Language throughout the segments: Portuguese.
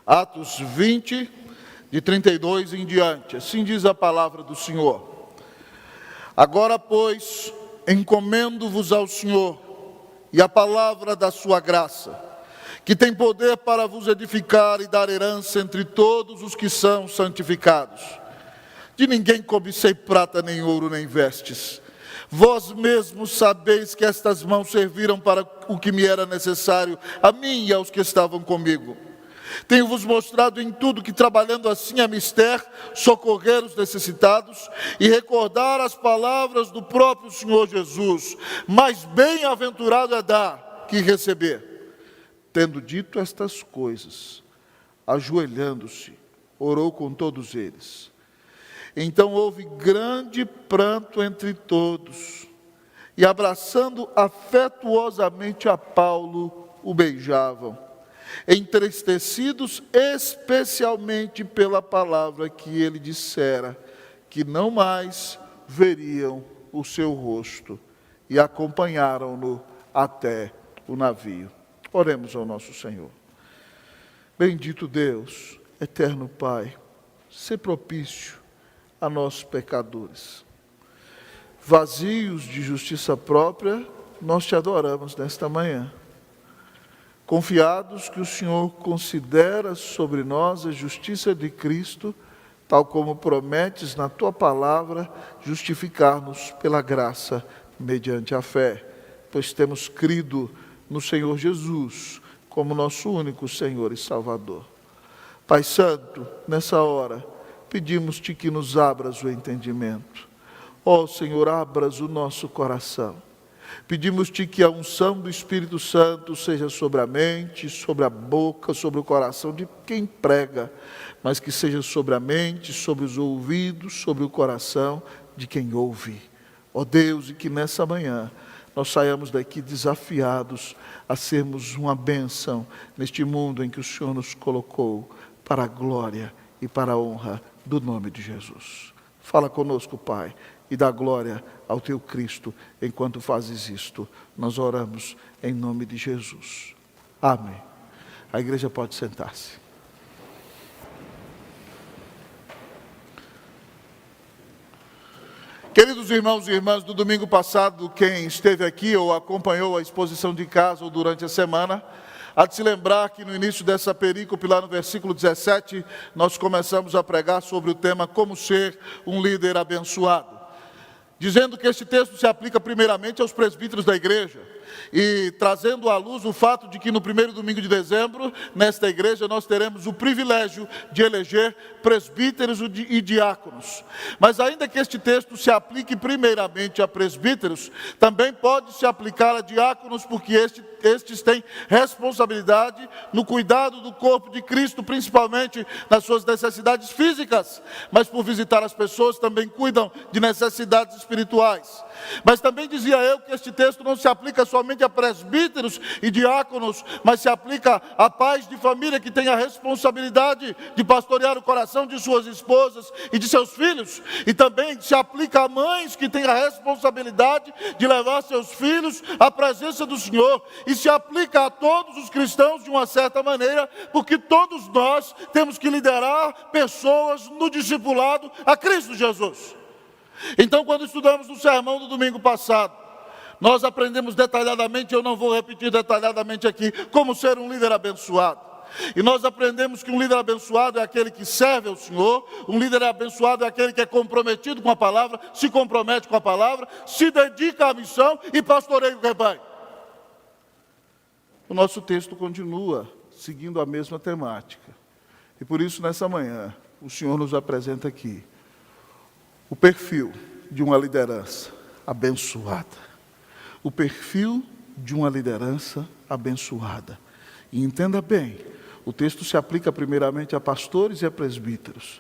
Atos 20, de 32 em diante. Assim diz a palavra do Senhor. Agora, pois, encomendo-vos ao Senhor e à palavra da sua graça, que tem poder para vos edificar e dar herança entre todos os que são santificados. De ninguém cobicei prata, nem ouro, nem vestes. Vós mesmos sabeis que estas mãos serviram para o que me era necessário, a mim e aos que estavam comigo. Tenho-vos mostrado em tudo que, trabalhando assim é mister socorrer os necessitados e recordar as palavras do próprio Senhor Jesus. Mais bem-aventurado é dar que receber. Tendo dito estas coisas, ajoelhando-se, orou com todos eles. Então houve grande pranto entre todos, e abraçando afetuosamente a Paulo, o beijavam, entristecidos especialmente pela palavra que ele dissera, que não mais veriam o seu rosto, e acompanharam-no até o navio. Oremos ao nosso Senhor. Bendito Deus, eterno Pai, sê propício a nós pecadores. Vazios de justiça própria, nós te adoramos nesta manhã. Confiados que o Senhor considera sobre nós a justiça de Cristo, tal como prometes na tua palavra, justificar-nos pela graça mediante a fé, pois temos crido no Senhor Jesus como nosso único Senhor e Salvador. Pai Santo, nessa hora, pedimos-te que nos abras o entendimento. Ó Senhor, abras o nosso coração. Pedimos-te que a unção do Espírito Santo seja sobre a mente, sobre a boca, sobre o coração de quem prega, mas que seja sobre a mente, sobre os ouvidos, sobre o coração de quem ouve. Ó Deus, e que nessa manhã nós saiamos daqui desafiados a sermos uma bênção neste mundo em que o Senhor nos colocou, para a glória e para a honra do nome de Jesus. Fala conosco, Pai, e dá glória ao teu Cristo enquanto fazes isto. Nós oramos em nome de Jesus. Amém. A igreja pode sentar-se. Queridos irmãos e irmãs, do domingo passado, quem esteve aqui ou acompanhou a exposição de casa ou durante a semana, há de se lembrar que no início dessa perícope, lá no versículo 17, nós começamos a pregar sobre o tema como ser um líder abençoado. Dizendo que este texto se aplica primeiramente aos presbíteros da igreja e trazendo à luz o fato de que no primeiro domingo de dezembro, nesta igreja, nós teremos o privilégio de eleger presbíteros e diáconos. Mas ainda que este texto se aplique primeiramente a presbíteros, também pode se aplicar a diáconos, porque estes têm responsabilidade no cuidado do corpo de Cristo, principalmente nas suas necessidades físicas, mas por visitar as pessoas também cuidam de necessidades espirituais. Mas também dizia eu que este texto não se aplica somente a presbíteros e diáconos, mas se aplica a pais de família que têm a responsabilidade de pastorear o coração de suas esposas e de seus filhos, e também se aplica a mães que têm a responsabilidade de levar seus filhos à presença do Senhor, e se aplica a todos os cristãos de uma certa maneira, porque todos nós temos que liderar pessoas no discipulado a Cristo Jesus. Então, quando estudamos no sermão do domingo passado, nós aprendemos detalhadamente, eu não vou repetir detalhadamente aqui, como ser um líder abençoado. E nós aprendemos que um líder abençoado é aquele que serve ao Senhor, um líder abençoado é aquele que é comprometido com a palavra, se compromete com a palavra, se dedica à missão e pastoreia o rebanho. O nosso texto continua seguindo a mesma temática. E por isso, nessa manhã, o Senhor nos apresenta aqui o perfil de uma liderança abençoada. O perfil de uma liderança abençoada. E entenda bem, o texto se aplica primeiramente a pastores e a presbíteros,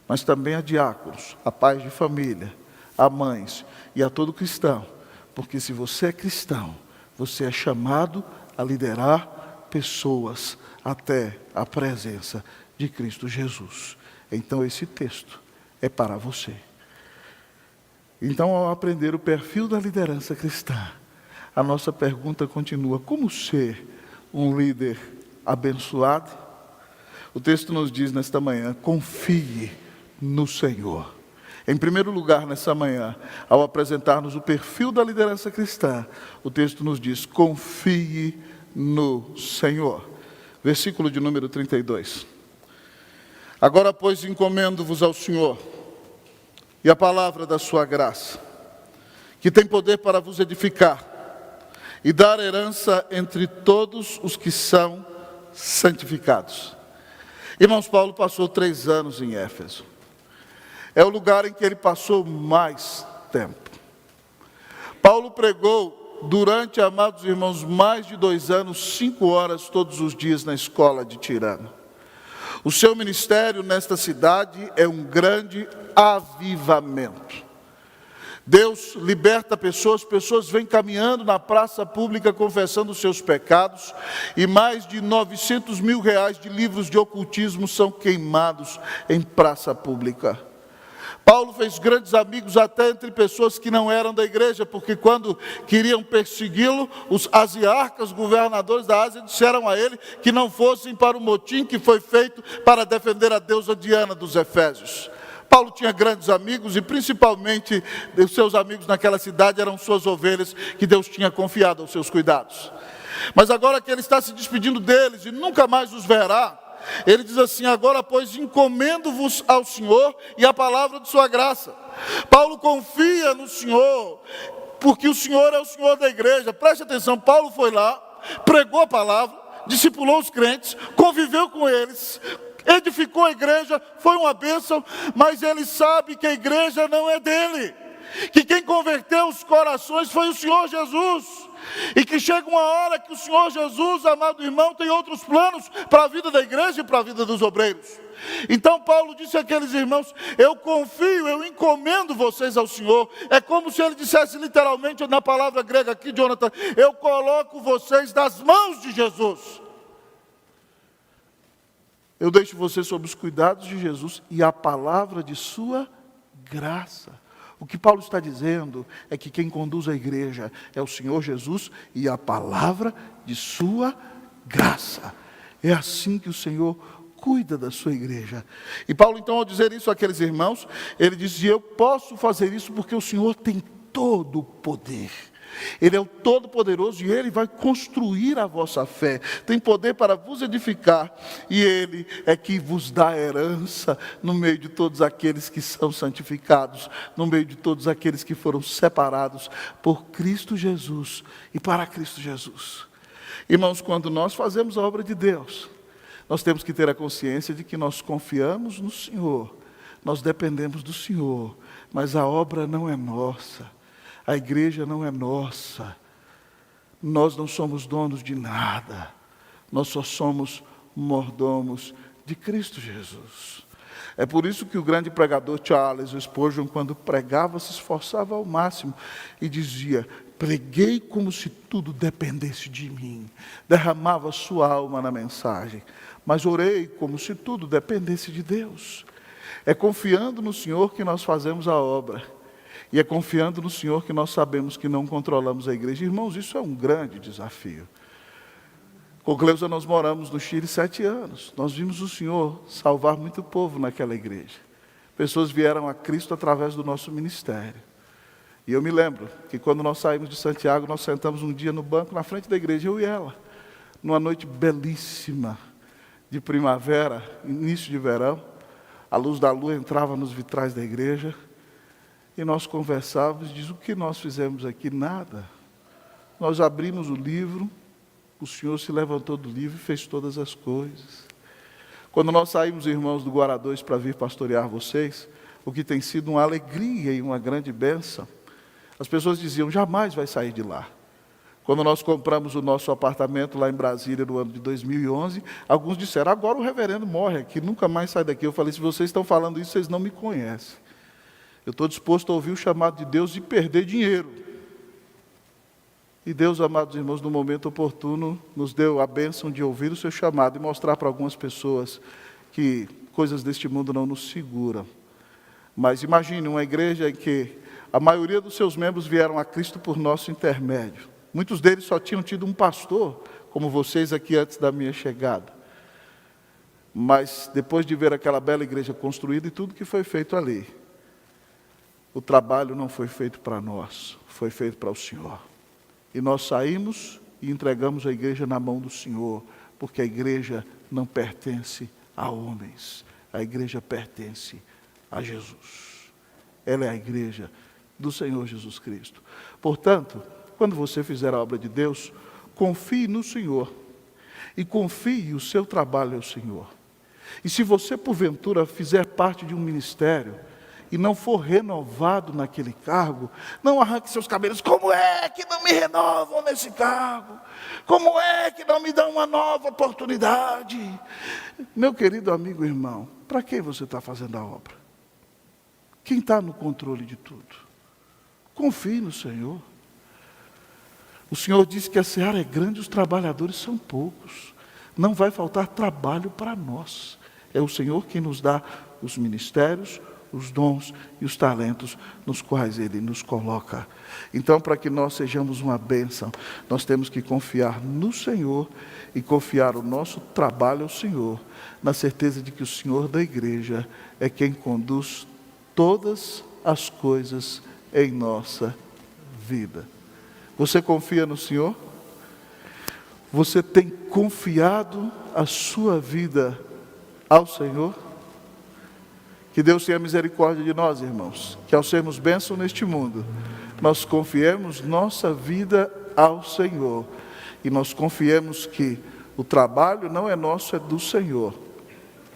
mas também a diáconos, a pais de família, a mães e a todo cristão. Porque se você é cristão, você é chamado a liderar pessoas até a presença de Cristo Jesus. Então esse texto é para você. Então, ao aprender o perfil da liderança cristã, a nossa pergunta continua: como ser um líder abençoado? O texto nos diz nesta manhã: confie no Senhor. Em primeiro lugar, nessa manhã, ao apresentar-nos o perfil da liderança cristã, o texto nos diz: confie no Senhor. Versículo de número 32. Agora, pois, encomendo-vos ao Senhor e a palavra da sua graça, que tem poder para vos edificar e dar herança entre todos os que são santificados. Irmãos, Paulo passou 3 anos em Éfeso. É o lugar em que ele passou mais tempo. Paulo pregou durante, amados irmãos, mais de 2 anos, 5 horas todos os dias na escola de Tirano. O seu ministério nesta cidade é um grande avivamento. Deus liberta pessoas vêm caminhando na praça pública confessando os seus pecados, e mais de 900 mil reais de livros de ocultismo são queimados em praça pública. Paulo fez grandes amigos até entre pessoas que não eram da igreja, porque quando queriam persegui-lo, os asiarcas, governadores da Ásia, disseram a ele que não fossem para o motim que foi feito para defender a deusa Diana dos Efésios. Paulo tinha grandes amigos, e principalmente os seus amigos naquela cidade eram suas ovelhas, que Deus tinha confiado aos seus cuidados. Mas agora que ele está se despedindo deles e nunca mais os verá, ele diz assim: agora, pois, encomendo-vos ao Senhor e a palavra de sua graça. Paulo confia no Senhor, porque o Senhor é o Senhor da igreja. Preste atenção, Paulo foi lá, pregou a palavra, discipulou os crentes, conviveu com eles, edificou a igreja, foi uma bênção, mas ele sabe que a igreja não é dele, que quem converteu os corações foi o Senhor Jesus, e que chega uma hora que o Senhor Jesus, amado irmão, tem outros planos para a vida da igreja e para a vida dos obreiros. Então Paulo disse àqueles irmãos: eu confio, eu encomendo vocês ao Senhor. É como se ele dissesse literalmente, na palavra grega aqui, Jonathan, eu coloco vocês nas mãos de Jesus. Eu deixo você sob os cuidados de Jesus e a palavra de sua graça. O que Paulo está dizendo é que quem conduz a igreja é o Senhor Jesus e a palavra de sua graça. É assim que o Senhor cuida da sua igreja. E Paulo, então, ao dizer isso àqueles irmãos, ele dizia: eu posso fazer isso porque o Senhor tem todo o poder. Ele é o Todo-Poderoso e Ele vai construir a vossa fé. Tem poder para vos edificar, e Ele é que vos dá herança no meio de todos aqueles que são santificados, no meio de todos aqueles que foram separados por Cristo Jesus e para Cristo Jesus. Irmãos, quando nós fazemos a obra de Deus, nós temos que ter a consciência de que nós confiamos no Senhor, nós dependemos do Senhor, mas a obra não é nossa. A igreja não é nossa, nós não somos donos de nada, nós só somos mordomos de Cristo Jesus. É por isso que o grande pregador Charles Spurgeon, quando pregava, se esforçava ao máximo e dizia: preguei como se tudo dependesse de mim, derramava sua alma na mensagem, mas orei como se tudo dependesse de Deus. É confiando no Senhor que nós fazemos a obra. E é confiando no Senhor que nós sabemos que não controlamos a igreja. Irmãos, isso é um grande desafio. Com Cleusa nós moramos no Chile 7 anos. Nós vimos o Senhor salvar muito povo naquela igreja. Pessoas vieram a Cristo através do nosso ministério. E eu me lembro que quando nós saímos de Santiago, nós sentamos um dia no banco na frente da igreja, eu e ela. Numa noite belíssima de primavera, início de verão. A luz da lua entrava nos vitrais da igreja. E nós conversávamos, diz: o que nós fizemos aqui? Nada. Nós abrimos o livro, o Senhor se levantou do livro e fez todas as coisas. Quando nós saímos, irmãos, do Guará 2 para vir pastorear vocês, o que tem sido uma alegria e uma grande bênção, as pessoas diziam: jamais vai sair de lá. Quando nós compramos o nosso apartamento lá em Brasília no ano de 2011, alguns disseram: agora o reverendo morre aqui, nunca mais sai daqui. Eu falei: se vocês estão falando isso, vocês não me conhecem. Eu estou disposto a ouvir o chamado de Deus e perder dinheiro. E Deus, amados irmãos, no momento oportuno, nos deu a bênção de ouvir o seu chamado e mostrar para algumas pessoas que coisas deste mundo não nos seguram. Mas imagine uma igreja em que a maioria dos seus membros vieram a Cristo por nosso intermédio. Muitos deles só tinham tido um pastor, como vocês aqui antes da minha chegada. Mas depois de ver aquela bela igreja construída e tudo que foi feito ali, o trabalho não foi feito para nós, foi feito para o Senhor. E nós saímos e entregamos a igreja na mão do Senhor, porque a igreja não pertence a homens, a igreja pertence a Jesus. Ela é a igreja do Senhor Jesus Cristo. Portanto, quando você fizer a obra de Deus, confie no Senhor e confie o seu trabalho ao Senhor. E se você porventura fizer parte de um ministério e não for renovado naquele cargo, não arranque seus cabelos. Como é que não me renovam nesse cargo? Como é que não me dão uma nova oportunidade? Meu querido amigo e irmão, para quem você está fazendo a obra? Quem está no controle de tudo? Confie no Senhor. O Senhor disse que a seara é grande e os trabalhadores são poucos. Não vai faltar trabalho para nós. É o Senhor quem nos dá os ministérios, os dons e os talentos nos quais Ele nos coloca. Então, para que nós sejamos uma bênção, nós temos que confiar no Senhor e confiar o nosso trabalho ao Senhor, na certeza de que o Senhor da igreja é quem conduz todas as coisas em nossa vida. Você confia no Senhor? Você tem confiado a sua vida ao Senhor? Que Deus tenha misericórdia de nós, irmãos, que ao sermos bênção neste mundo, nós confiemos nossa vida ao Senhor, e nós confiemos que o trabalho não é nosso, é do Senhor,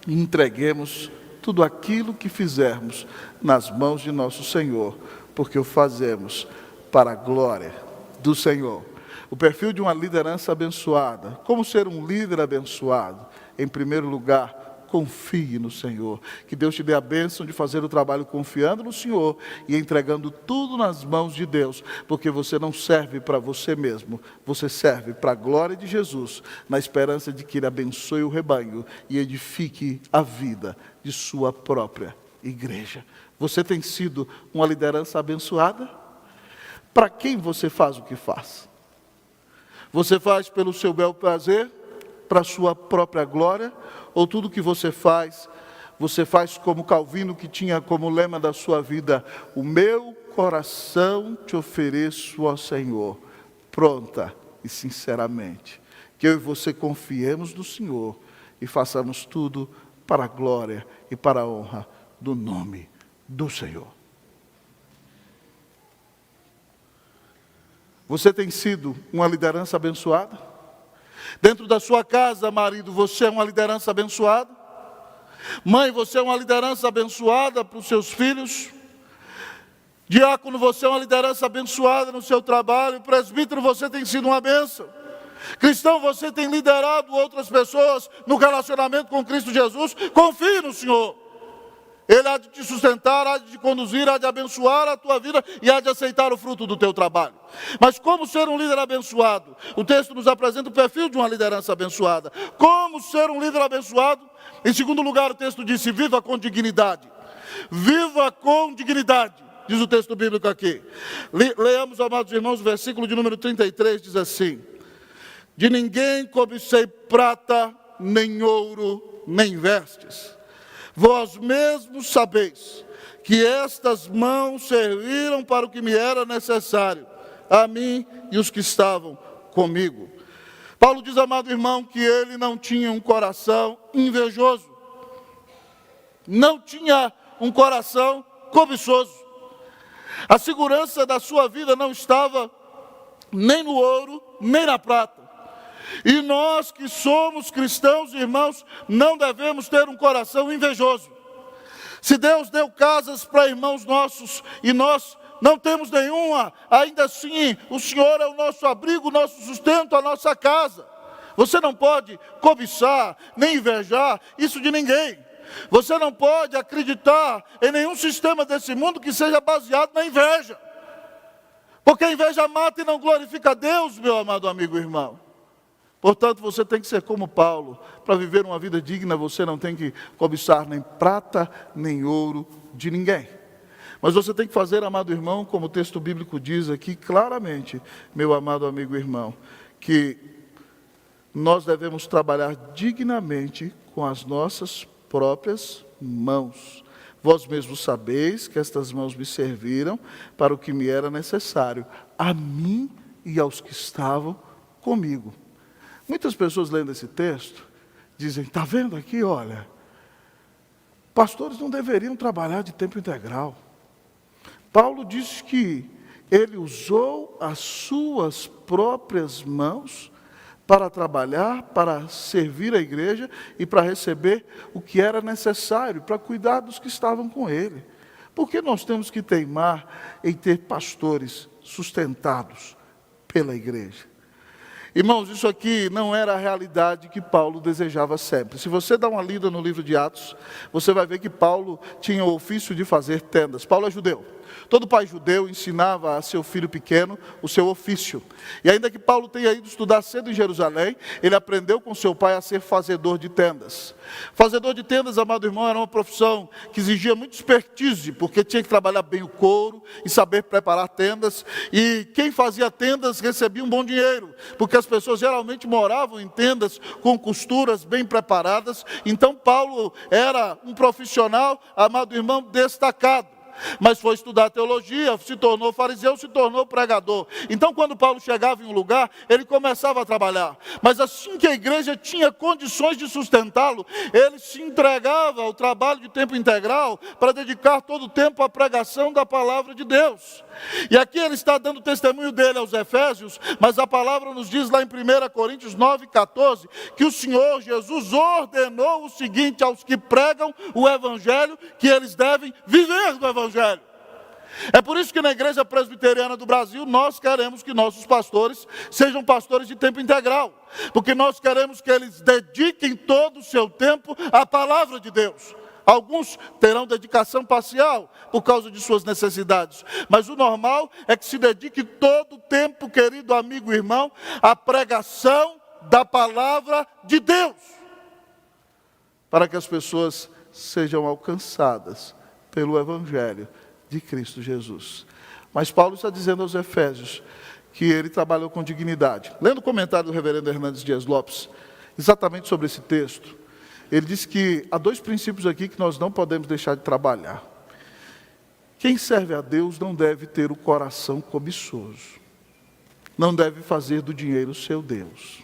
e entreguemos tudo aquilo que fizermos nas mãos de nosso Senhor, porque o fazemos para a glória do Senhor. O perfil de uma liderança abençoada. Como ser um líder abençoado? Em primeiro lugar, confie no Senhor. Que Deus te dê a bênção de fazer o trabalho confiando no Senhor e entregando tudo nas mãos de Deus, porque você não serve para você mesmo, você serve para a glória de Jesus, na esperança de que Ele abençoe o rebanho e edifique a vida de sua própria igreja. Você tem sido uma liderança abençoada? Para quem você faz o que faz? Você faz pelo seu bel prazer, para a sua própria glória, ou tudo que você faz como Calvino, que tinha como lema da sua vida: o meu coração te ofereço ao Senhor, pronta e sinceramente. Que eu e você confiemos no Senhor e façamos tudo para a glória e para a honra do nome do Senhor. Você tem sido uma liderança abençoada? Dentro da sua casa, marido, você é uma liderança abençoada? Mãe, você é uma liderança abençoada para os seus filhos? Diácono, você é uma liderança abençoada no seu trabalho? Presbítero, você tem sido uma bênção? Cristão, você tem liderado outras pessoas no relacionamento com Cristo Jesus? Confie no Senhor. Ele há de te sustentar, há de te conduzir, há de abençoar a tua vida e há de aceitar o fruto do teu trabalho. Mas como ser um líder abençoado? O texto nos apresenta o perfil de uma liderança abençoada. Como ser um líder abençoado? Em segundo lugar, o texto disse: viva com dignidade. Viva com dignidade, diz o texto bíblico aqui. Leamos, amados irmãos, o versículo de número 33, diz assim: de ninguém cobicei prata, nem ouro, nem vestes. Vós mesmos sabeis que estas mãos serviram para o que me era necessário, a mim e os que estavam comigo. Paulo diz, amado irmão, que ele não tinha um coração invejoso, não tinha um coração cobiçoso. A segurança da sua vida não estava nem no ouro, nem na prata. E nós que somos cristãos, irmãos, não devemos ter um coração invejoso. Se Deus deu casas para irmãos nossos e nós não temos nenhuma, ainda assim o Senhor é o nosso abrigo, o nosso sustento, a nossa casa. Você não pode cobiçar, nem invejar isso de ninguém. Você não pode acreditar em nenhum sistema desse mundo que seja baseado na inveja. Porque a inveja mata e não glorifica a Deus, meu amado amigo e irmão. Portanto, você tem que ser como Paulo. Para viver uma vida digna, você não tem que cobiçar nem prata, nem ouro de ninguém. Mas você tem que fazer, amado irmão, como o texto bíblico diz aqui claramente, meu amado amigo e irmão, que nós devemos trabalhar dignamente com as nossas próprias mãos. Vós mesmos sabeis que estas mãos me serviram para o que me era necessário, a mim e aos que estavam comigo. Muitas pessoas lendo esse texto dizem, está vendo aqui, olha, pastores não deveriam trabalhar de tempo integral. Paulo diz que ele usou as suas próprias mãos para trabalhar, para servir a igreja e para receber o que era necessário, para cuidar dos que estavam com ele. Por que nós temos que teimar em ter pastores sustentados pela igreja? Irmãos, isso aqui não era a realidade que Paulo desejava sempre. Se você dá uma lida no livro de Atos, você vai ver que Paulo tinha o ofício de fazer tendas. Paulo é judeu. Todo pai judeu ensinava a seu filho pequeno o seu ofício. E ainda que Paulo tenha ido estudar cedo em Jerusalém, ele aprendeu com seu pai a ser fazedor de tendas. Fazedor de tendas, amado irmão, era uma profissão que exigia muito expertise, porque tinha que trabalhar bem o couro e saber preparar tendas. E quem fazia tendas recebia um bom dinheiro, porque as pessoas geralmente moravam em tendas com costuras bem preparadas. Então Paulo era um profissional, amado irmão, destacado. Mas foi estudar teologia, se tornou fariseu, se tornou pregador. Então quando Paulo chegava em um lugar, ele começava a trabalhar. Mas assim que a igreja tinha condições de sustentá-lo, ele se entregava ao trabalho de tempo integral para dedicar todo o tempo à pregação da palavra de Deus. E aqui ele está dando testemunho dele aos Efésios, mas a palavra nos diz lá em 1 Coríntios 9,14, que o Senhor Jesus ordenou o seguinte aos que pregam o Evangelho, que eles devem viver do Evangelho. É por isso que na Igreja Presbiteriana do Brasil, nós queremos que nossos pastores sejam pastores de tempo integral, porque nós queremos que eles dediquem todo o seu tempo à palavra de Deus. Alguns terão dedicação parcial por causa de suas necessidades, mas o normal é que se dedique todo o tempo, querido amigo e irmão, à pregação da palavra de Deus, para que as pessoas sejam alcançadas pelo Evangelho de Cristo Jesus. Mas Paulo está dizendo aos Efésios que ele trabalhou com dignidade. Lendo o comentário do reverendo Hernandes Dias Lopes, exatamente sobre esse texto, ele diz que há dois princípios aqui que nós não podemos deixar de trabalhar. Quem serve a Deus não deve ter o coração cobiçoso. Não deve fazer do dinheiro seu Deus.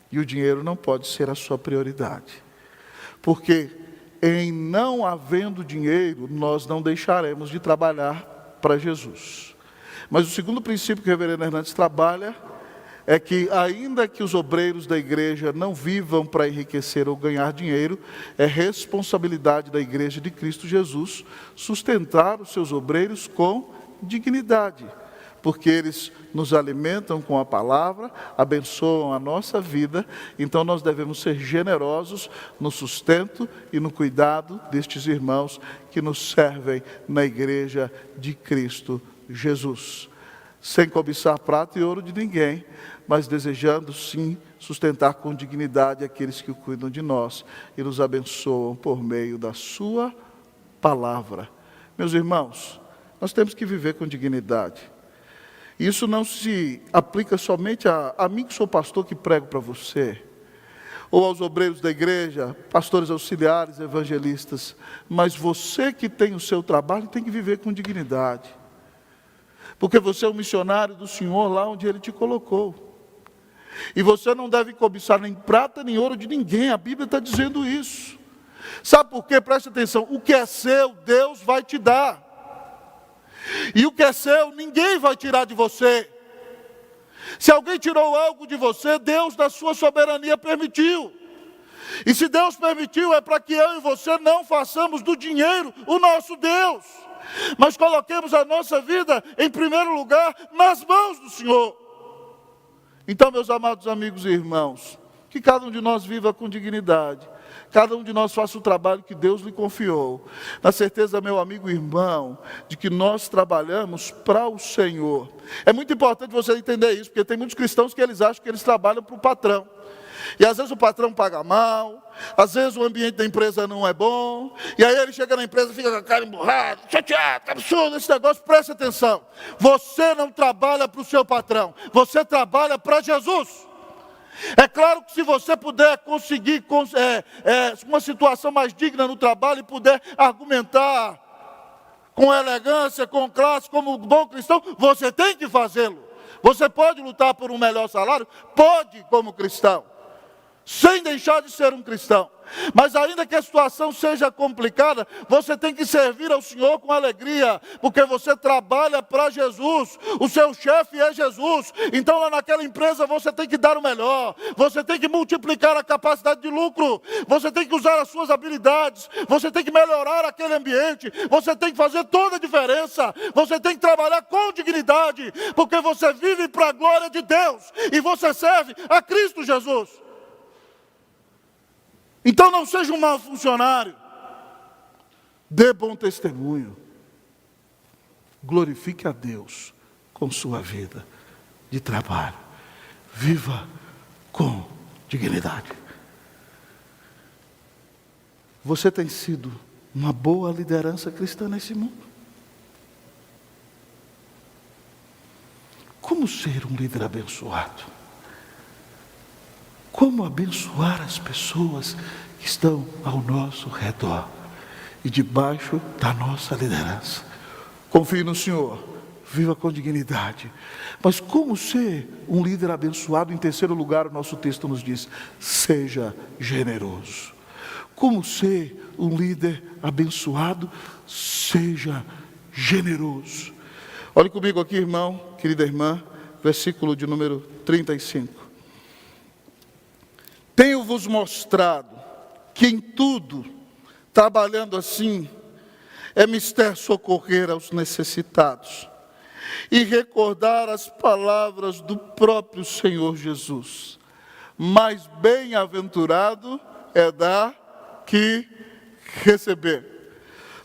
E o dinheiro não pode ser a sua prioridade. Porque em não havendo dinheiro, nós não deixaremos de trabalhar para Jesus. Mas o segundo princípio que o reverendo Hernandes trabalha é que, ainda que os obreiros da igreja não vivam para enriquecer ou ganhar dinheiro, é responsabilidade da igreja de Cristo Jesus sustentar os seus obreiros com dignidade, porque eles nos alimentam com a palavra, abençoam a nossa vida. Então nós devemos ser generosos no sustento e no cuidado destes irmãos que nos servem na igreja de Cristo Jesus, sem cobiçar prata e ouro de ninguém, mas desejando sim sustentar com dignidade aqueles que cuidam de nós e nos abençoam por meio da sua palavra. Meus irmãos, nós temos que viver com dignidade. Isso não se aplica somente a mim que sou pastor que prego para você, ou aos obreiros da igreja, pastores auxiliares, evangelistas, mas você que tem o seu trabalho tem que viver com dignidade, porque você é um missionário do Senhor lá onde Ele te colocou. E você não deve cobiçar nem prata nem ouro de ninguém, a Bíblia está dizendo isso. Sabe por quê? Preste atenção, o que é seu, Deus vai te dar. E o que é seu, ninguém vai tirar de você. Se alguém tirou algo de você, Deus na sua soberania permitiu. E se Deus permitiu, é para que eu e você não façamos do dinheiro o nosso Deus, mas coloquemos a nossa vida em primeiro lugar nas mãos do Senhor. Então, meus amados amigos e irmãos, que cada um de nós viva com dignidade, cada um de nós faça o trabalho que Deus lhe confiou, na certeza, meu amigo e irmão, de que nós trabalhamos para o Senhor. É muito importante você entender isso, porque tem muitos cristãos que eles acham que eles trabalham para o patrão. E às vezes o patrão paga mal, às vezes o ambiente da empresa não é bom, e aí ele chega na empresa e fica com a cara emburrada, chateado, que absurdo esse negócio. Preste atenção, você não trabalha para o seu patrão, você trabalha para Jesus. É claro que se você puder conseguir uma situação mais digna no trabalho e puder argumentar com elegância, com classe, como bom cristão, você tem que fazê-lo. Você pode lutar por um melhor salário? Pode, como cristão, sem deixar de ser um cristão. Mas ainda que a situação seja complicada, você tem que servir ao Senhor com alegria, porque você trabalha para Jesus, o seu chefe é Jesus. Então lá naquela empresa você tem que dar o melhor, você tem que multiplicar a capacidade de lucro, você tem que usar as suas habilidades, você tem que melhorar aquele ambiente, você tem que fazer toda a diferença, você tem que trabalhar com dignidade, porque você vive para a glória de Deus, e você serve a Cristo Jesus. Então não seja um mau funcionário, dê bom testemunho, glorifique a Deus com sua vida de trabalho, viva com dignidade. Você tem sido uma boa liderança cristã nesse mundo? Como ser um líder abençoado? Como abençoar as pessoas que estão ao nosso redor e debaixo da nossa liderança? Confie no Senhor, viva com dignidade. Mas como ser um líder abençoado? Em terceiro lugar, o nosso texto nos diz: seja generoso. Como ser um líder abençoado? Seja generoso. Olhe comigo aqui, irmão, querida irmã, versículo de número 35. Tenho-vos mostrado que em tudo, trabalhando assim, é mister socorrer aos necessitados e recordar as palavras do próprio Senhor Jesus. Mais bem-aventurado é dar que receber.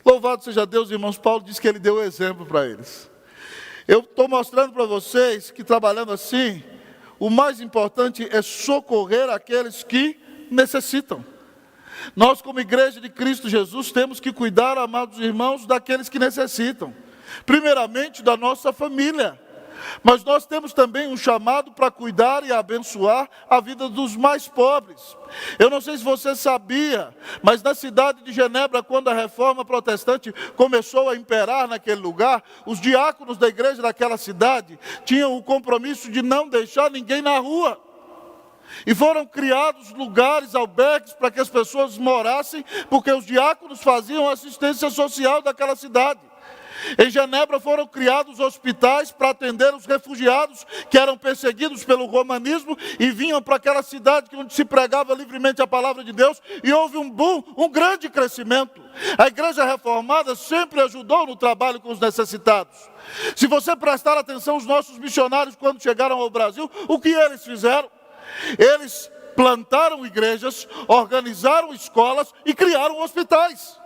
Louvado seja Deus, irmãos. Paulo diz que ele deu exemplo para eles. Eu estou mostrando para vocês que trabalhando assim, o mais importante é socorrer aqueles que necessitam. Nós, como igreja de Cristo Jesus, temos que cuidar, amados irmãos, daqueles que necessitam. Primeiramente, da nossa família. Mas nós temos também um chamado para cuidar e abençoar a vida dos mais pobres. Eu não sei se você sabia, mas na cidade de Genebra, quando a reforma protestante começou a imperar naquele lugar, os diáconos da igreja daquela cidade tinham o compromisso de não deixar ninguém na rua. E foram criados lugares, albergues, para que as pessoas morassem, porque os diáconos faziam assistência social daquela cidade. Em Genebra foram criados hospitais para atender os refugiados que eram perseguidos pelo romanismo e vinham para aquela cidade onde se pregava livremente a palavra de Deus, e houve um boom, um grande crescimento. A igreja reformada sempre ajudou no trabalho com os necessitados. Se você prestar atenção, os nossos missionários, quando chegaram ao Brasil, o que eles fizeram? Eles plantaram igrejas, organizaram escolas e criaram hospitais.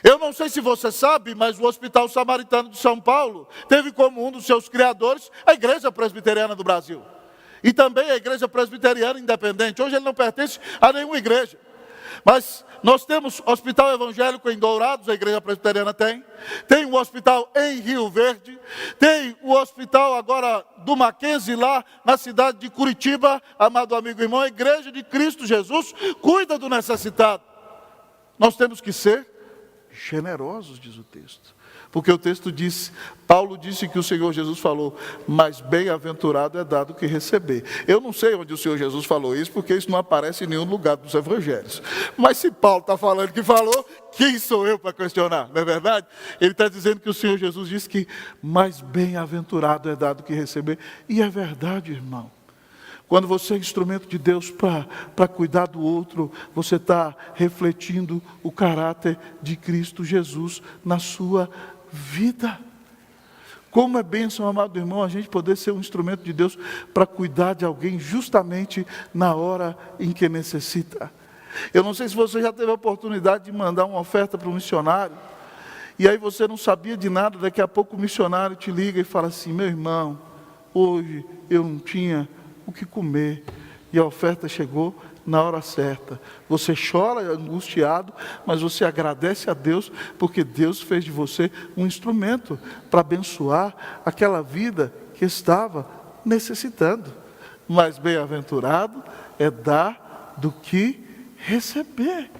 Eu não sei se você sabe, mas o Hospital Samaritano de São Paulo teve como um dos seus criadores a Igreja Presbiteriana do Brasil. E também a Igreja Presbiteriana Independente. Hoje ele não pertence a nenhuma igreja. Mas nós temos hospital evangélico em Dourados, a Igreja Presbiteriana tem. Tem um hospital em Rio Verde. Tem o hospital agora do Mackenzie lá na cidade de Curitiba. Amado amigo e irmão, a Igreja de Cristo Jesus cuida do necessitado. Nós temos que ser generosos, diz o texto. Porque o texto diz, Paulo disse que o Senhor Jesus falou, mas bem-aventurado é dado que receber. Eu não sei onde o Senhor Jesus falou isso, porque isso não aparece em nenhum lugar dos evangelhos. Mas se Paulo está falando que falou, quem sou eu para questionar, não é verdade? Ele está dizendo que o Senhor Jesus disse que mais bem-aventurado é dado que receber. E é verdade, irmão. Quando você é instrumento de Deus para cuidar do outro, você está refletindo o caráter de Cristo Jesus na sua vida. Como é bênção, amado irmão, a gente poder ser um instrumento de Deus para cuidar de alguém justamente na hora em que necessita. Eu não sei se você já teve a oportunidade de mandar uma oferta para um missionário, e aí você não sabia de nada, daqui a pouco o missionário te liga e fala assim, meu irmão, hoje eu não tinha o que comer, e a oferta chegou na hora certa. Você chora angustiado, mas você agradece a Deus, porque Deus fez de você um instrumento para abençoar aquela vida que estava necessitando. mais bem-aventurado é dar do que receber.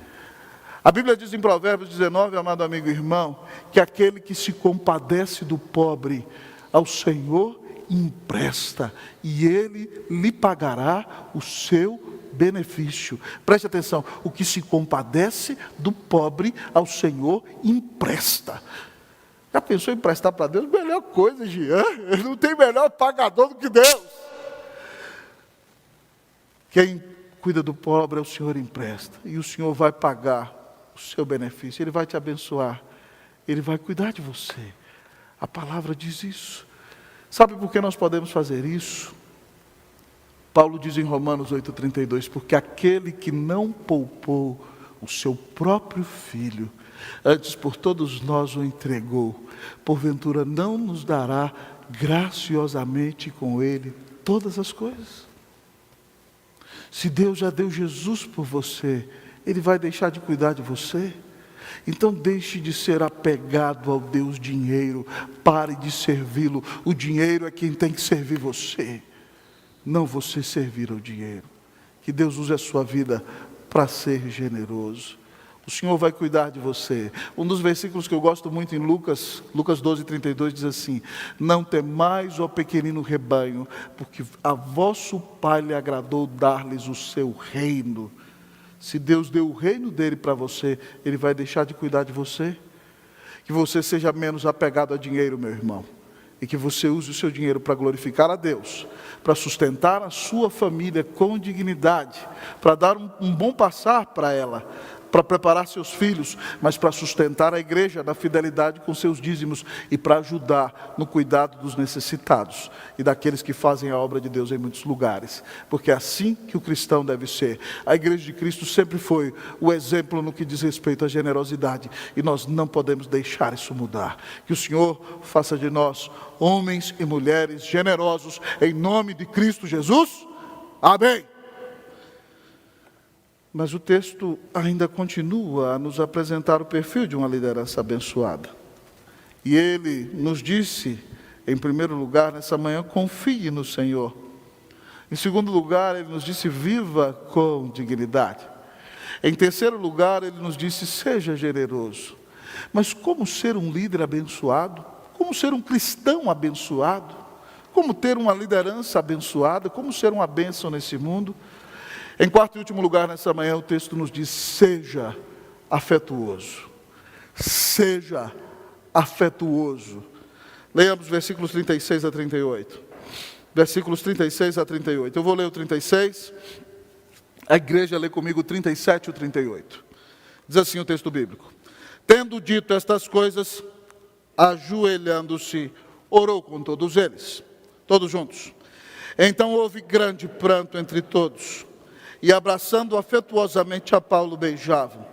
A Bíblia diz em Provérbios 19, amado amigo e irmão, que aquele que se compadece do pobre ao Senhor empresta, e Ele lhe pagará o seu benefício. Preste atenção, o que se compadece do pobre ao Senhor empresta. Já pensou em emprestar para Deus? Melhor coisa, Jean, não tem melhor pagador do que Deus. Quem cuida do pobre é o Senhor empresta, e o Senhor vai pagar o seu benefício, Ele vai te abençoar, Ele vai cuidar de você. A palavra diz isso. Sabe por que nós podemos fazer isso? Paulo diz em Romanos 8,32, porque aquele que não poupou o seu próprio filho, antes por todos nós o entregou, porventura não nos dará graciosamente com ele todas as coisas? Se Deus já deu Jesus por você, Ele vai deixar de cuidar de você? Então deixe de ser apegado ao Deus dinheiro, pare de servi-lo. O dinheiro é quem tem que servir você, não você servir ao dinheiro. Que Deus use a sua vida para ser generoso. O Senhor vai cuidar de você. Um dos versículos que eu gosto muito em Lucas 12:32 diz assim: não temais, ó pequenino rebanho, porque a vosso Pai lhe agradou dar-lhes o seu reino. Se Deus deu o reino dele para você, Ele vai deixar de cuidar de você? Que você seja menos apegado a dinheiro, meu irmão, e que você use o seu dinheiro para glorificar a Deus, para sustentar a sua família com dignidade, para dar um bom passar para ela, para preparar seus filhos, mas para sustentar a igreja na fidelidade com seus dízimos e para ajudar no cuidado dos necessitados e daqueles que fazem a obra de Deus em muitos lugares, porque é assim que o cristão deve ser. A igreja de Cristo sempre foi o exemplo no que diz respeito à generosidade, e nós não podemos deixar isso mudar. Que o Senhor faça de nós homens e mulheres generosos, em nome de Cristo Jesus. Amém. Mas o texto ainda continua a nos apresentar o perfil de uma liderança abençoada. E ele nos disse, em primeiro lugar, nessa manhã, confie no Senhor. Em segundo lugar, ele nos disse, viva com dignidade. Em terceiro lugar, ele nos disse, seja generoso. Mas como ser um líder abençoado? Como ser um cristão abençoado? Como ter uma liderança abençoada? Como ser uma bênção nesse mundo? Em quarto e último lugar, nessa manhã, o texto nos diz, seja afetuoso. Seja afetuoso. Leiamos versículos 36 a 38. Versículos 36 a 38. Eu vou ler o 36. A igreja lê comigo o 37 e o 38. Diz assim o texto bíblico. Tendo dito estas coisas, ajoelhando-se, orou com todos eles. Todos juntos. Então houve grande pranto entre todos. E abraçando afetuosamente a Paulo, beijavam,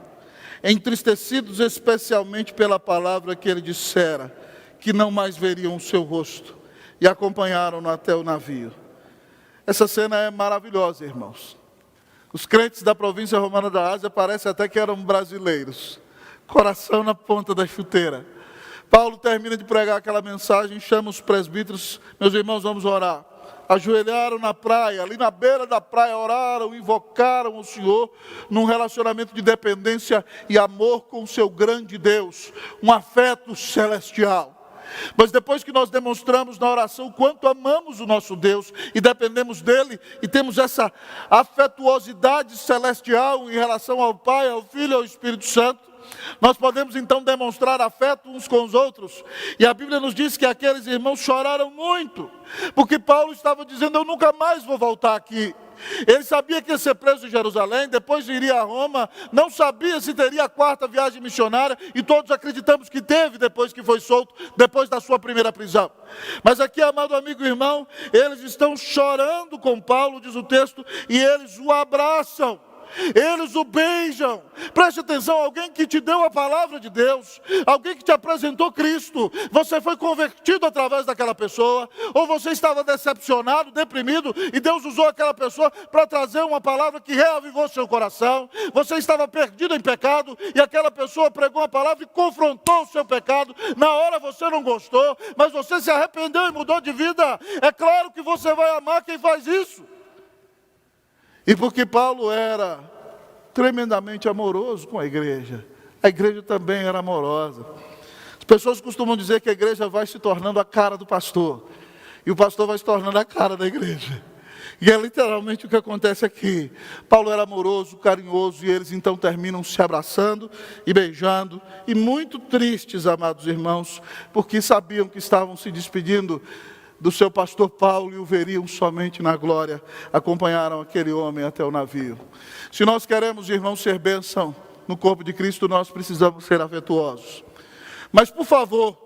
entristecidos especialmente pela palavra que ele dissera, que não mais veriam o seu rosto, e acompanharam-no até o navio. Essa cena é maravilhosa, irmãos. Os crentes da província romana da Ásia parecem até que eram brasileiros, coração na ponta da chuteira. Paulo termina de pregar aquela mensagem, chama os presbíteros, meus irmãos, vamos orar. Ajoelharam na praia, ali na beira da praia, oraram, invocaram o Senhor, num relacionamento de dependência e amor com o seu grande Deus, um afeto celestial. Mas depois que nós demonstramos na oração o quanto amamos o nosso Deus e dependemos dEle, e temos essa afetuosidade celestial em relação ao Pai, ao Filho e ao Espírito Santo, nós podemos então demonstrar afeto uns com os outros. E a Bíblia nos diz que aqueles irmãos choraram muito, porque Paulo estava dizendo, eu nunca mais vou voltar aqui. Ele sabia que ia ser preso em Jerusalém, depois iria a Roma, não sabia se teria a quarta viagem missionária, e todos acreditamos que teve depois que foi solto, depois da sua primeira prisão. Mas aqui, amado amigo e irmão, eles estão chorando com Paulo, diz o texto, e eles o abraçam. Eles o beijam. Preste atenção, alguém que te deu a palavra de Deus, alguém que te apresentou Cristo, você foi convertido através daquela pessoa, ou você estava decepcionado, deprimido, e Deus usou aquela pessoa para trazer uma palavra que reavivou seu coração. Você estava perdido em pecado, e aquela pessoa pregou uma palavra e confrontou o seu pecado. Na hora você não gostou, mas você se arrependeu e mudou de vida. É claro que você vai amar quem faz isso. E porque Paulo era tremendamente amoroso com a igreja também era amorosa. As pessoas costumam dizer que a igreja vai se tornando a cara do pastor, e o pastor vai se tornando a cara da igreja. E é literalmente o que acontece aqui. Paulo era amoroso, carinhoso, e eles então terminam se abraçando e beijando, e muito tristes, amados irmãos, porque sabiam que estavam se despedindo do seu pastor Paulo e o veriam somente na glória. Acompanharam aquele homem até o navio. Se nós queremos, irmãos, ser bênção no corpo de Cristo, nós precisamos ser afetuosos. Mas, por favor,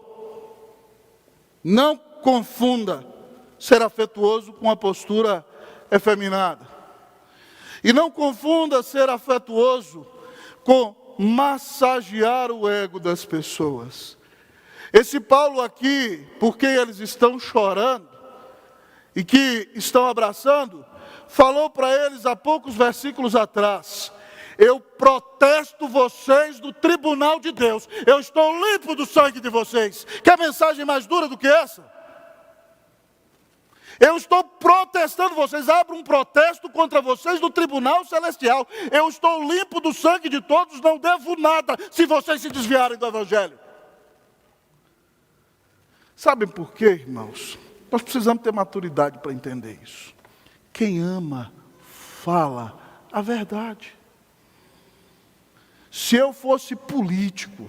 não confunda ser afetuoso com a postura efeminada. E não confunda ser afetuoso com massagear o ego das pessoas. Esse Paulo aqui, porque eles estão chorando e que estão abraçando, falou para eles há poucos versículos atrás: eu protesto vocês do tribunal de Deus, eu estou limpo do sangue de vocês. Quer mensagem mais dura do que essa? Eu estou protestando vocês, abro um protesto contra vocês do tribunal celestial. Eu estou limpo do sangue de todos, não devo nada se vocês se desviarem do evangelho. Sabem por quê, irmãos? Nós precisamos ter maturidade para entender isso. Quem ama, fala a verdade. Se eu fosse político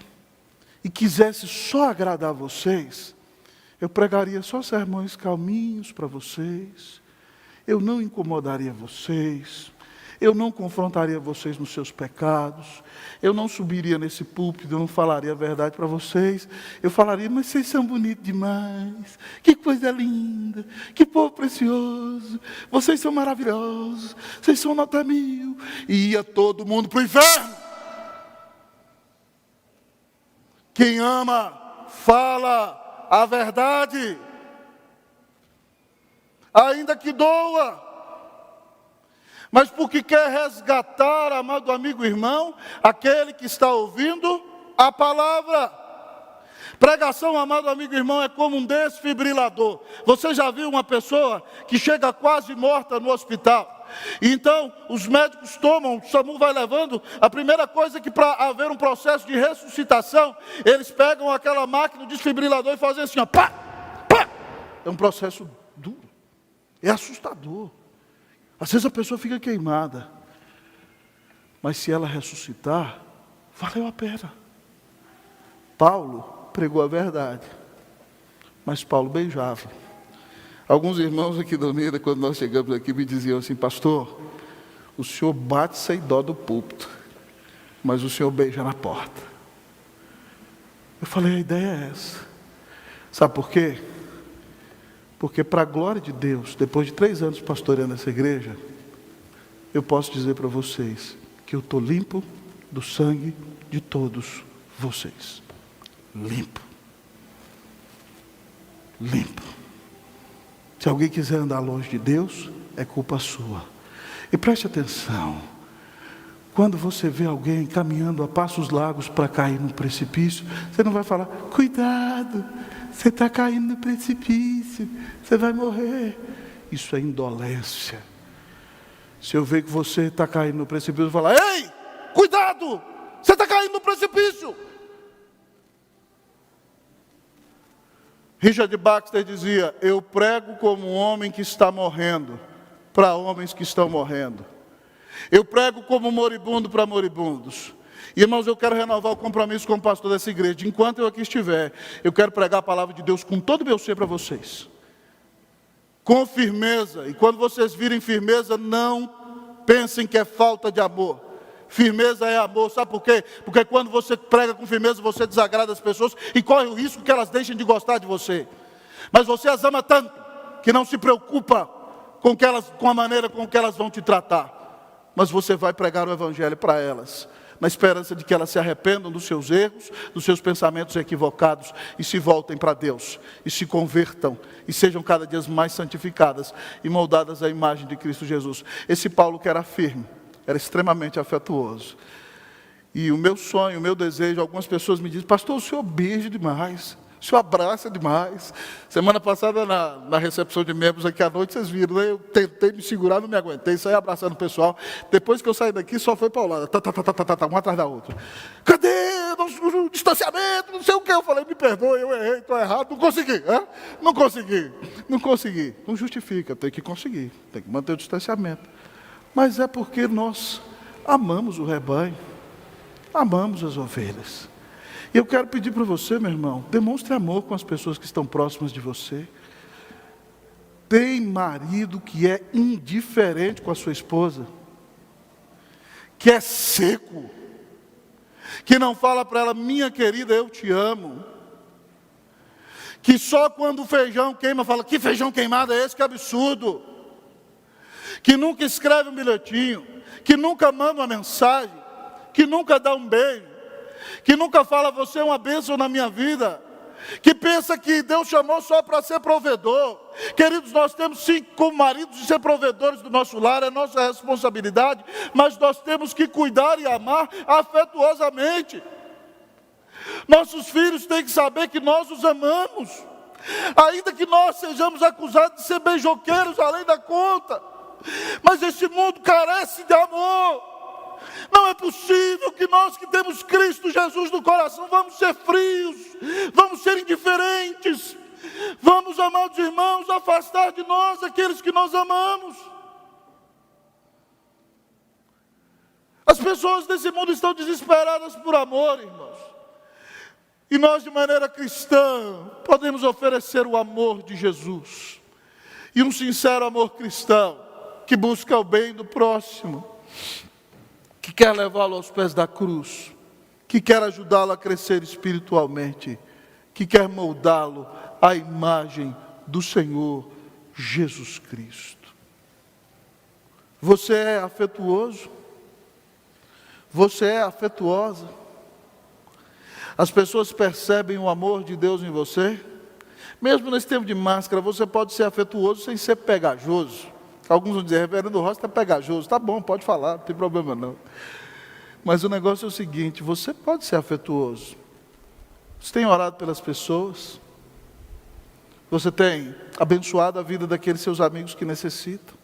e quisesse só agradar vocês, eu pregaria só sermões calminhos para vocês, eu não incomodaria vocês, eu não confrontaria vocês nos seus pecados, eu não subiria nesse púlpito, eu não falaria a verdade para vocês, eu falaria: mas vocês são bonitos demais, que coisa linda, que povo precioso, vocês são maravilhosos, vocês são nota 1000, e ia todo mundo para o inferno. Quem ama, fala a verdade, ainda que doa, mas porque quer resgatar, amado amigo e irmão, aquele que está ouvindo a palavra. Pregação, amado amigo e irmão, é como um desfibrilador. Você já viu uma pessoa que chega quase morta no hospital? Então, os médicos tomam, o SAMU vai levando, a primeira coisa é que para haver um processo de ressuscitação, eles pegam aquela máquina, o desfibrilador, e fazem assim, ó, pá, pá. É um processo duro, é assustador. Às vezes a pessoa fica queimada, mas se ela ressuscitar, valeu a pena. Paulo pregou a verdade, mas Paulo beijava. Alguns irmãos aqui da Unida, quando nós chegamos aqui, me diziam assim: pastor, o senhor bate sem dó do púlpito, mas o senhor beija na porta. Eu falei: a ideia é essa. Sabe por quê? Porque para a glória de Deus, depois de 3 anos pastoreando essa igreja, eu posso dizer para vocês que eu estou limpo do sangue de todos vocês. Limpo. Limpo. Se alguém quiser andar longe de Deus, é culpa sua. E preste atenção: quando você vê alguém caminhando a passos largos para cair no precipício, você não vai falar: cuidado, você está caindo no precipício, você vai morrer. Isso é indolência. Se eu ver que você está caindo no precipício, eu vou falar: ei, cuidado, você está caindo no precipício. Richard Baxter dizia: eu prego como um homem que está morrendo, para homens que estão morrendo. Eu prego como moribundo para moribundos. Irmãos, eu quero renovar o compromisso como pastor dessa igreja. Enquanto eu aqui estiver, eu quero pregar a palavra de Deus com todo o meu ser para vocês, com firmeza. E quando vocês virem firmeza, não pensem que é falta de amor. Firmeza é amor, sabe por quê? Porque quando você prega com firmeza, você desagrada as pessoas e corre o risco que elas deixem de gostar de você. Mas você as ama tanto que não se preocupa com a maneira com que elas vão te tratar. Mas você vai pregar o evangelho para elas, na esperança de que elas se arrependam dos seus erros, dos seus pensamentos equivocados e se voltem para Deus, e se convertam, e sejam cada dia mais santificadas e moldadas à imagem de Cristo Jesus. Esse Paulo que era firme, era extremamente afetuoso. E o meu sonho, o meu desejo, algumas pessoas me dizem: pastor, o senhor beija demais, o O senhor abraça demais. Semana passada, na recepção de membros aqui à noite, vocês viram, né? Eu tentei me segurar, não me aguentei, saí abraçando o pessoal. Depois que eu saí daqui, só foi paulada, uma atrás da outra. Cadê o distanciamento, não sei o quê? Eu falei, me perdoe, eu errei, estou errado, não consegui. Não consegui. Não justifica, tem que conseguir, tem que manter o distanciamento. Mas é porque nós amamos o rebanho, amamos as ovelhas. E eu quero pedir para você, meu irmão, demonstre amor com as pessoas que estão próximas de você. Tem marido que é indiferente com a sua esposa, que é seco, que não fala para ela, minha querida, eu te amo, que só quando o feijão queima, fala, que feijão queimado é esse, que absurdo, que nunca escreve um bilhetinho, que nunca manda uma mensagem, que nunca dá um beijo, que nunca fala, você é uma bênção na minha vida, que pensa que Deus chamou só para ser provedor. Queridos, nós temos sim, como maridos, de ser provedores do nosso lar, é nossa responsabilidade, mas nós temos que cuidar e amar afetuosamente. Nossos filhos têm que saber que nós os amamos, ainda que nós sejamos acusados de ser beijoqueiros além da conta, mas esse mundo carece de amor. Não é possível que nós que temos Cristo Jesus no coração vamos ser frios, vamos ser indiferentes, vamos, amados irmãos, afastar de nós aqueles que nós amamos. As pessoas desse mundo estão desesperadas por amor, irmãos. E nós, de maneira cristã, podemos oferecer o amor de Jesus. E um sincero amor cristão, que busca o bem do próximo, que quer levá-lo aos pés da cruz, que quer ajudá-lo a crescer espiritualmente, que quer moldá-lo à imagem do Senhor Jesus Cristo. Você é afetuoso? Você é afetuosa? As pessoas percebem o amor de Deus em você? Mesmo nesse tempo de máscara, você pode ser afetuoso sem ser pegajoso. Alguns vão dizer, reverendo Rossi está pegajoso. Tá bom, pode falar, não tem problema não. Mas o negócio é o seguinte, você pode ser afetuoso. Você tem orado pelas pessoas. Você tem abençoado a vida daqueles seus amigos que necessitam.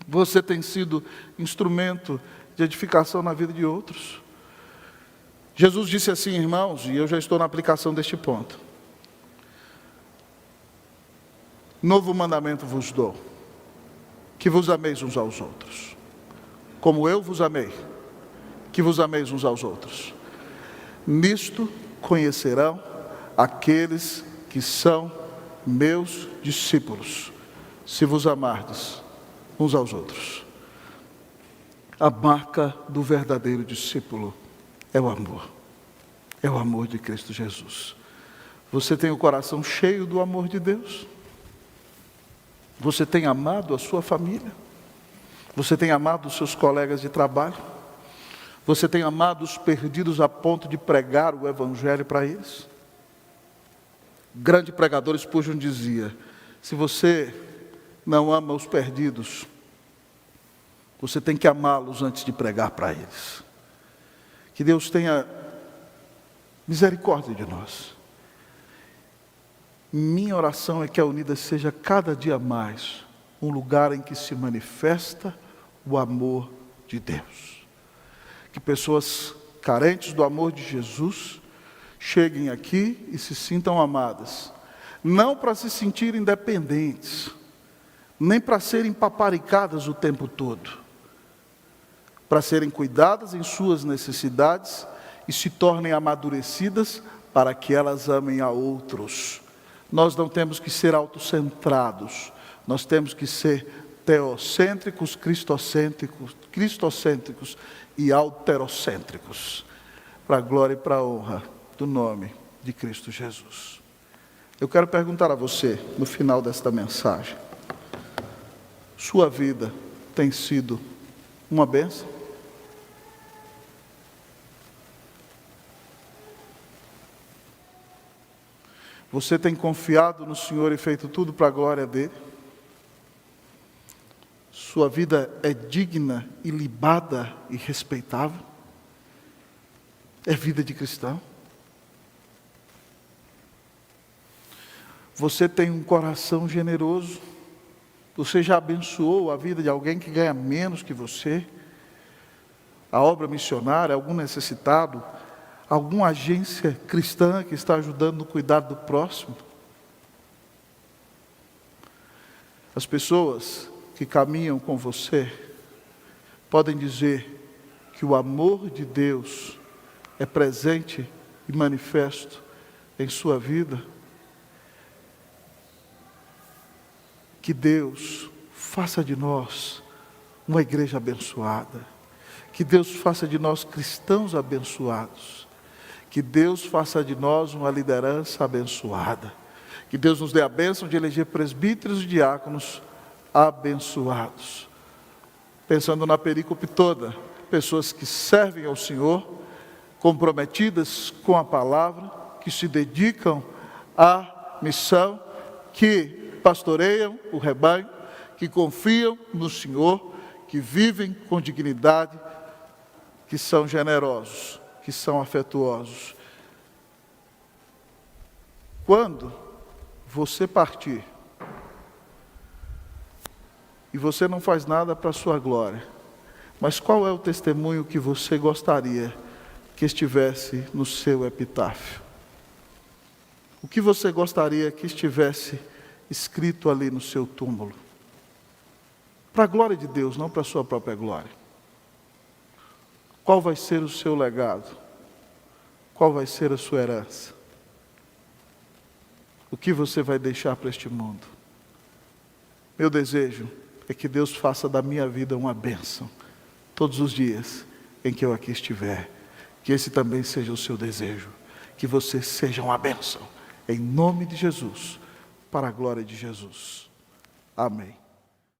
Você tem sido instrumento de edificação na vida de outros. Jesus disse assim, irmãos, e eu já estou na aplicação deste ponto. Novo mandamento vos dou, que vos ameis uns aos outros, como eu vos amei, que vos ameis uns aos outros. Nisto conhecerão aqueles que são meus discípulos, se vos amardes uns aos outros. A marca do verdadeiro discípulo é o amor de Cristo Jesus. Você tem o coração cheio do amor de Deus? Você tem amado a sua família? Você tem amado os seus colegas de trabalho? Você tem amado os perdidos a ponto de pregar o Evangelho para eles? Grande pregador Spurgeon dizia, se você não ama os perdidos, você tem que amá-los antes de pregar para eles. Que Deus tenha misericórdia de nós. Minha oração é que a Unidas seja cada dia mais um lugar em que se manifesta o amor de Deus. Que pessoas carentes do amor de Jesus cheguem aqui e se sintam amadas. Não para se sentirem independentes, nem para serem paparicadas o tempo todo. Para serem cuidadas em suas necessidades e se tornem amadurecidas para que elas amem a outros. Nós não temos que ser autocentrados, nós temos que ser teocêntricos, cristocêntricos e alterocêntricos, para a glória e para a honra do nome de Cristo Jesus. Eu quero perguntar a você, no final desta mensagem, sua vida tem sido uma bênção? Você tem confiado no Senhor e feito tudo para a glória dele? Sua vida é digna, ilibada e respeitável? É vida de cristão? Você tem um coração generoso? Você já abençoou a vida de alguém que ganha menos que você? A obra missionária, algum necessitado, alguma agência cristã que está ajudando no cuidado do próximo? As pessoas que caminham com você podem dizer que o amor de Deus é presente e manifesto em sua vida? Que Deus faça de nós uma igreja abençoada. Que Deus faça de nós cristãos abençoados. Que Deus faça de nós uma liderança abençoada. Que Deus nos dê a bênção de eleger presbíteros e diáconos abençoados. Pensando na perícope toda, pessoas que servem ao Senhor, comprometidas com a palavra, que se dedicam à missão, que pastoreiam o rebanho, que confiam no Senhor, que vivem com dignidade, que são generosos, que são afetuosos. Quando você partir, e você não faz nada para a sua glória, mas qual é o testemunho que você gostaria que estivesse no seu epitáfio? O que você gostaria que estivesse escrito ali no seu túmulo? Para a glória de Deus, não para a sua própria glória. Qual vai ser o seu legado? Qual vai ser a sua herança? O que você vai deixar para este mundo? Meu desejo é que Deus faça da minha vida uma bênção, todos os dias em que eu aqui estiver. Que esse também seja o seu desejo, que você seja uma bênção, em nome de Jesus, para a glória de Jesus. Amém.